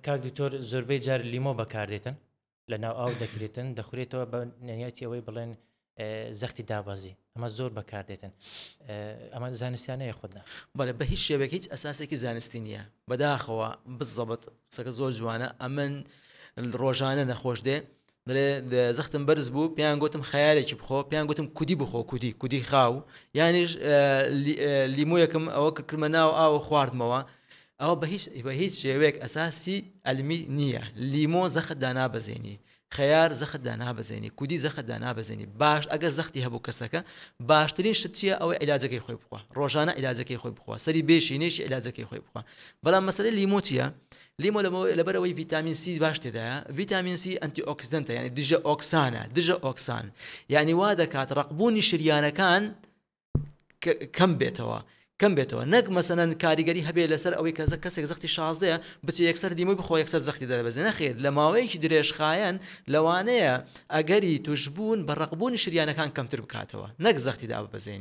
کاک دکتۆر زۆربەی جار لیمۆ بەکاردێتن لە ناو ئاو دەکرێتن دەخورێتەوە بە نەنیەتی ئەوەی بڵێن زەختی دابازی ئەمە زۆر بەکاردێتن ئەمە زانستیانەیە خودنا بەڵێ بە هیچ شێوەیەک هیچ ئەساسێکی زانستی نییە بەداخەوە بزەبت قسەکە زۆر جوانە ئەمن ڕۆژانە نەخۆش دێ دەڵێ زەختم بەرز بوو پیان گوتم خەیارێکی بخۆ پیان گوتم کودی بخۆ کودی خاو یانیش لیمۆیەکم ئەوە کردمە ناو ئاو خواردمەوە ئەوە بە هیچ شێوەیەک ئەساسی ئەلمی نییە لیمۆ زەخت دانابەزێنی خەیار زەخت دانابەزێنی کودی زەخت دانابەزێنی باش ئەگەر زەختی هەبوو کەسەکە باشترین شت چییە ئەوەی عیلاجەکەی خۆی بخوا ڕۆژانە عیلاجەکەی خۆی بخوا سەری بێشینێشی عیلاجەکەی خۆی بخوا بەڵام مەسەلەی لیمۆ چییە لیمۆ لەبەرەوەی ڤیتامین سی باش تێدایە ڤیتامین سی ئەنتی ئۆکسیدنتە یعنی دژە ئۆکسانە دژە ئۆکسان یعنی وا دەکات ڕقبوونی شریانەکان کەم بێتەوە نەک مەسەلەن کاریگەری هەبێ لەسەر ئەوەی کەسێک زەختی 16 بچێ یەکسەر لیمۆی بخۆ یەکسەر زەختی دەبەزێ نەخێر لە ماوەیەکی درێژخایەن لەوانەیە ئەگەری توش بوون بە ڕقبوونی شریانەکان کەمتر بکاتەوە نەک زەختی دابەزێنی